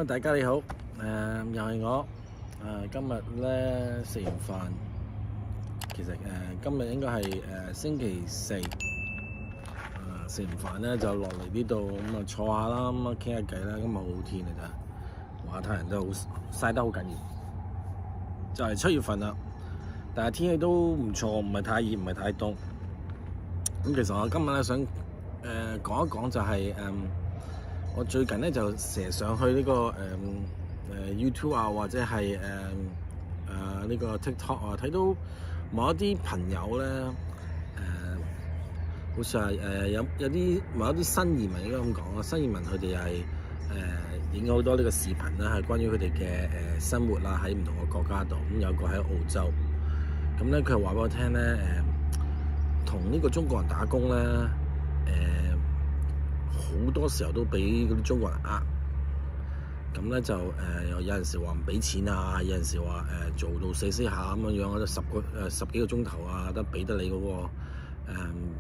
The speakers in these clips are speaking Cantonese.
大家你好，又係我，今日咧食完飯，其實今日應該係星期四，食完飯咧就落嚟呢度咁啊坐下啦，咁啊傾下偈啦，今日好天啊真係，哇太陽都好曬得好緊要，就係7月份啦，但係天氣都唔錯，唔係太熱，唔係太凍。咁其實我今日咧想講一講就係我最近咧就成日上去呢個YouTube 啊，或者係呢個 TikTok 啊，睇到某一啲朋友咧好似係有啲某一啲新移民應該咁講啊，新移民佢哋係影咗好多呢個視頻啦，係關於佢哋嘅生活啦，喺唔同嘅國家度。咁有個喺澳洲，咁咧佢話俾我聽咧同呢個中國人打工咧好多時候都俾嗰啲中國人呃，咁咧就有陣時話唔俾錢啊，有陣時話做到死下咁樣樣，十幾個鐘頭啊，得俾得你嗰個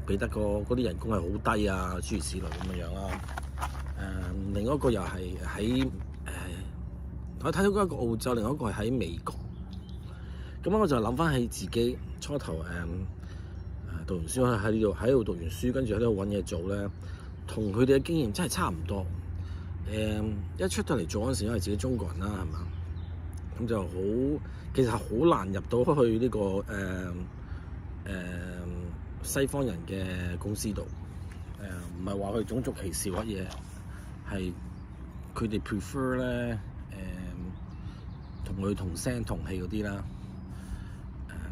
俾得嗰啲人工係好低啊，諸如此類咁樣樣啦。另一個又係喺我睇到一個澳洲，另一個係喺美國。咁我就諗翻起自己初頭讀完書喺度讀完書，跟住喺度揾嘢做咧，同佢哋嘅經驗真係差唔多。一出到嚟做嗰陣時，因為自己中國人啦，係嘛，咁就其實好難入到去呢個西方人嘅公司度。唔係話佢種族歧視乜嘢，係佢哋 prefer 咧同佢同聲同氣嗰啲啦。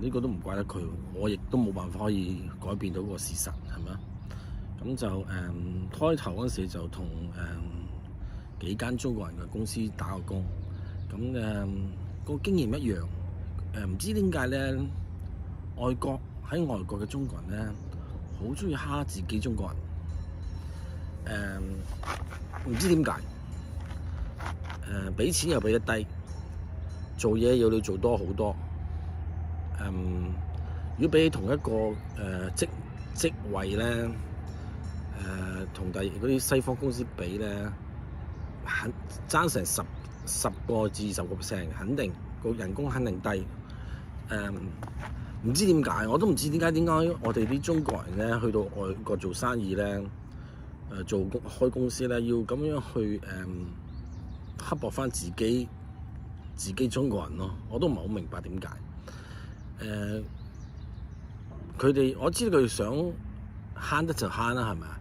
呢個都唔怪得佢，我亦都冇辦法可以改變到個事實，係咪啊？咁就開頭嗰陣時就同幾間中國人嘅公司打過工，咁個經驗一樣。唔知點解咧，喺外國嘅中國人咧，好中意蝦自己中國人。唔知點解，俾錢又俾得低，做嘢要你做多好多。如果比起同一個職位咧，同第嗰啲西方公司比咧，爭成10個至20%，肯定個人工肯定低。唔知點解，我都唔知點解我哋啲中國人咧去到外國做生意咧，開公司咧，要咁樣去刻薄翻自己中國人咯，我都唔係好明白點解。佢哋我知道佢哋想慳得就慳啦，係咪啊？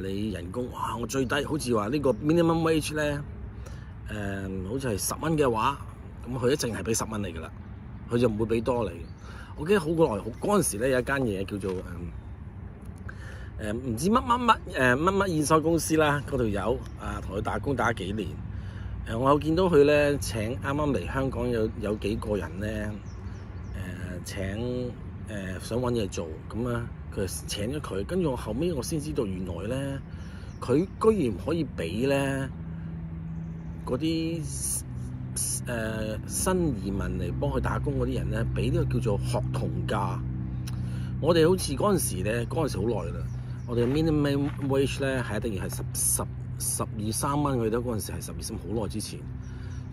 你人工哇，我最低好似話呢個 minimum wage 咧，好似係10蚊嘅話，咁佢一定係俾10蚊你噶啦，佢就唔會俾多你。我記得好耐嗰陣時咧，有一間嘢叫做唔知乜驗收公司啦，嗰條友同佢打工打幾年。我有見到佢咧請啱啱嚟香港有幾個人咧。想揾嘢做，咁啊佢請咗佢，跟住我後尾我先知道原來咧佢居然可以俾咧嗰啲新移民嚟幫佢打工嗰啲人咧，俾呢個叫做學童價。我哋好似嗰陣時咧，嗰陣時好耐啦，我哋嘅 minimum wage 咧係一定要係12-13蚊，佢都嗰陣時係12-13，好耐之前。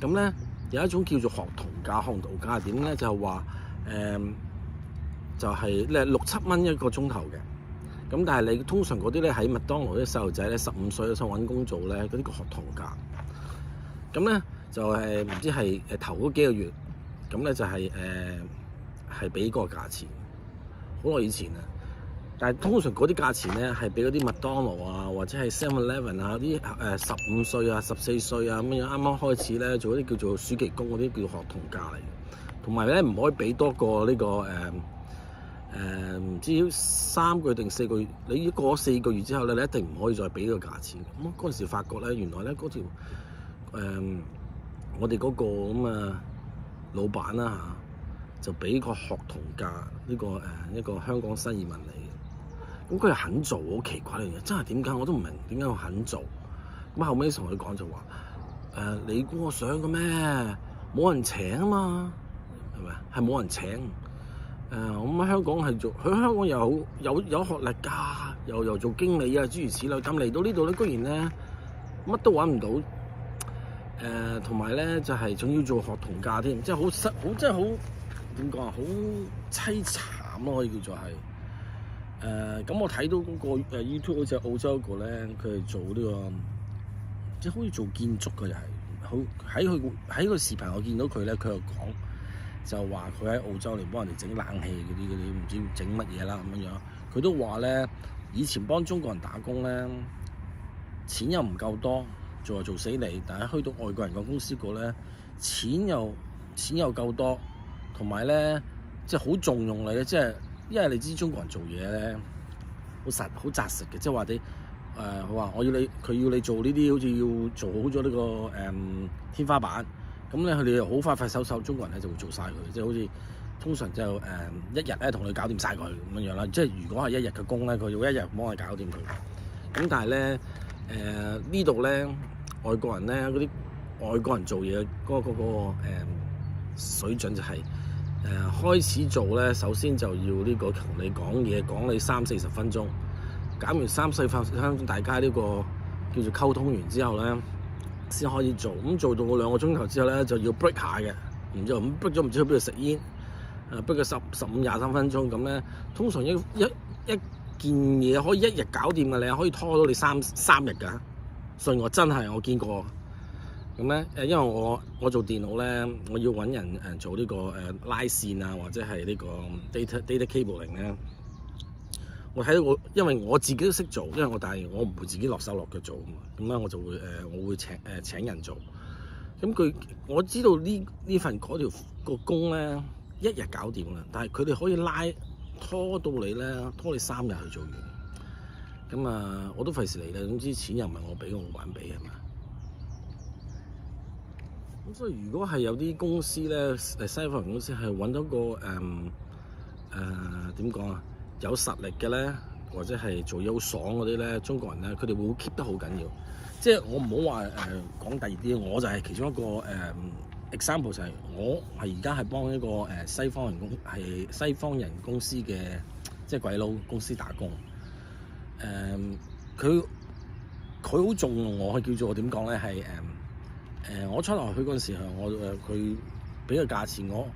咁咧有一種叫做學童價，學童價係點咧？就係話就係咧6-7蚊一個鐘頭嘅，咁但係你通常嗰啲咧喺麥當勞啲細路仔咧15歲都想揾工做咧，嗰啲個學童價，咁咧就唔知係頭嗰幾個月，咁咧就係俾嗰個價錢，好耐以前啊。但係通常嗰啲價錢咧係俾嗰啲麥當勞啊，或者係 7-Eleven 啊啲15歲啊14歲啊咁樣啱啱開始咧做啲叫做暑期工嗰啲叫做學童價嚟嘅。同埋咧唔可以俾多過呢個唔知3個月定4個月，你過咗4個月之後咧，你一定唔可以再俾呢個價錢。咁嗰陣時發覺咧，原來咧嗰條我哋嗰個咁老闆啦就俾個學童價呢個一個香港新移民嚟嘅。咁佢又肯做，好奇怪呢樣嘢，真係點解我都唔明點解佢肯做。咁後尾同佢講就話你估我想嘅咩？冇人請啊嘛。係冇人請，咁香港係做，佢香港有學歷㗎，又做經理啊，諸如此類。咁嚟到呢度咧，居然咧乜都揾唔到，同埋咧就係仲要做學童價添，即係即係好點講啊，好凄慘咯，可以叫做係。咁我睇到嗰個YouTube 好似澳洲一個咧，佢係做呢個即係好似做建築嘅，又係好喺個視頻我見到佢咧，佢又講就話佢喺澳洲嚟幫人哋整冷氣嗰啲唔知整乜嘢啦咁樣樣。佢都話咧，以前幫中國人打工咧，錢又唔夠多。做死你，但係去到外國人嘅公司嗰咧，錢又夠多，同埋咧即係好重用你嘅，即係因為你知中國人做嘢咧好紮實嘅，即係話你佢話佢要你做呢啲，好似要做好咗呢個天花板，咁咧佢哋又好快手，中國人咧就會做晒佢，即係好似通常就一日咧同你搞掂晒佢咁樣啦。即係如果係一日嘅工咧，佢要一日幫你搞掂佢。咁但係咧呢度咧。外國人咧，嗰啲外國人做嘢嗰個水準就係開始做咧，首先就要呢個同你講嘢，講你30-40分鐘，搞完3-4分鐘，大家呢個叫做溝通完之後咧，先可以做。咁做到2個鐘頭之後咧，就要 break 下嘅，然之後咁 break 咗唔知去邊度食煙，break 咗15-23分鐘咁咧，通常一件嘢可以一日搞掂嘅，你可以拖到你三日㗎。信我真係我見過咁咧，因為我做電腦咧，我要揾人做呢個拉線啊，或者係呢個 data cabling 咧。我睇到因為我自己都識做，但係我唔會自己落手落腳做啊嘛。咁咧我就會我會請人做。咁我知道呢份嗰條個工咧一日搞掂啦，但係佢哋可以拖到你咧，拖你3日去做完。咁我都費事嚟啦。總之錢又唔係我俾，我還俾係嘛。咁所以如果係有啲公司咧，西方人公司係揾到個點講啊，有實力嘅咧，或者係做嘢好爽嗰啲咧，中國人咧，佢哋會 keep 得好緊要。即係我唔好話講第二啲，我就係其中一個example 就係我係而家係幫一個西方人公司嘅即係鬼佬公司打工。佢好重用我，叫做點講咧？係我初頭去嗰陣時候，佢俾個價錢我，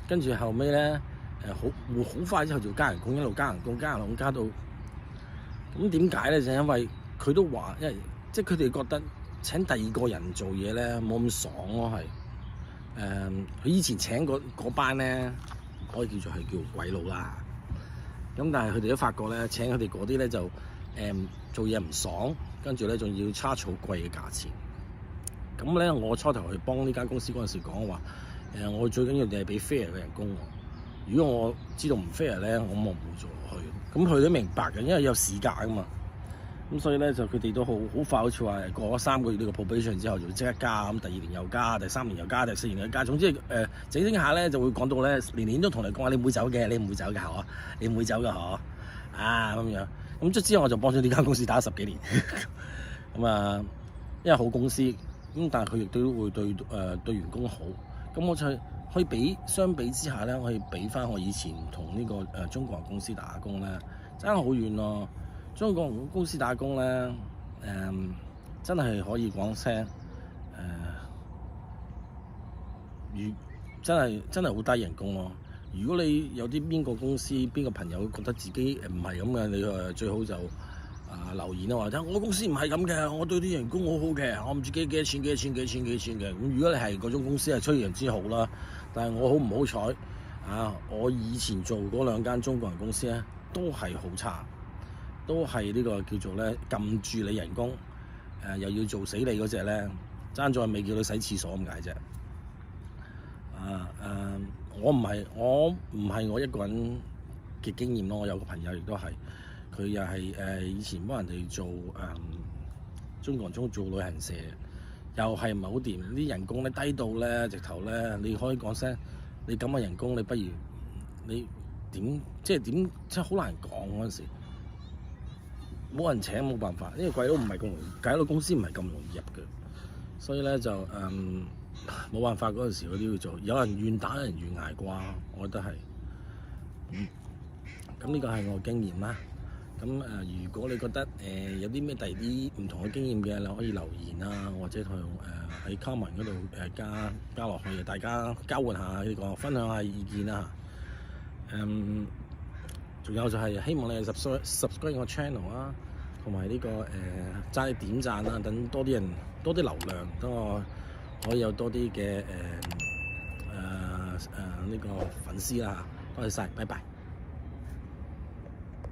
跟住後尾咧好快之後就加人工，一路加人工加到咁點解咧？就因為佢都話，因為即係佢哋覺得請第二個人做嘢咧冇咁爽咯，係佢以前請嗰班咧可以叫做係叫鬼佬啦。咁但係佢哋都發覺咧，請佢哋嗰啲咧就做嘢唔爽，跟住咧仲要charge好貴嘅價錢。咁咧我初頭去幫呢間公司嗰陣時講話，我最緊要你係俾 fair 嘅人工我。如果我知道唔 fair 咧，我唔會做落去。咁佢都明白嘅，因為有時間噶嘛。咁所以咧就佢哋都好快，好似話過咗3個月呢個 probation 之後就即刻加，咁第2年又加，第3年又加，第4年又加。總之整下咧就會講到咧年都同你講話你唔會走嘅，你唔會走嘅嗬，你唔會走嘅嗬啊咁樣。咁之後我就幫咗呢間公司打咗10幾年。咁因為好公司，咁但係佢亦都會對員工好。咁我就可以相比之下咧，我可以俾翻我以前同呢個中國人公司打工咧，爭好遠咯。中國人公司打工咧，真係可以講聲，真係好低人工咯。如果你有啲邊個公司邊個朋友覺得自己唔係咁嘅，你最好就留言啊，或者我公司唔係咁嘅，我對啲人工好好嘅，我唔知幾多錢嘅。咁如果你係嗰種公司係非常之好啦，但係我好唔好彩我以前做嗰2間中國人公司咧，都係好差。都係呢個叫做咧撳住你人工，又要做死你嗰隻咧，爭在未叫你洗廁所咁解啫。我唔係我一個人嘅經驗咯，我有個朋友亦都係，佢又係以前幫人哋做中國人做旅行社，又係唔係好掂，啲人工咧低到咧，直頭咧你可以講聲，你咁嘅人工，你不如你即係好難講嗰陣時。冇人請冇辦法，因為鬼佬唔係咁容易，鬼佬公司唔係咁容易入嘅，所以咧就冇辦法嗰陣時佢都要做，有人願打，有人願捱啩，我覺得係。咁呢個係我經驗啦。咁如果你覺得有啲咩第二啲唔同嘅經驗嘅，你可以留言啊，或者同喺 comment 嗰度加落去，大家交換下呢個分享下意見啦。仲有就係希望你 subscribe 我 channel 啊，同埋呢個揸啲點讚啦，等多啲人多啲流量，等我可以有多啲嘅呢個粉絲啦。多謝晒，拜拜。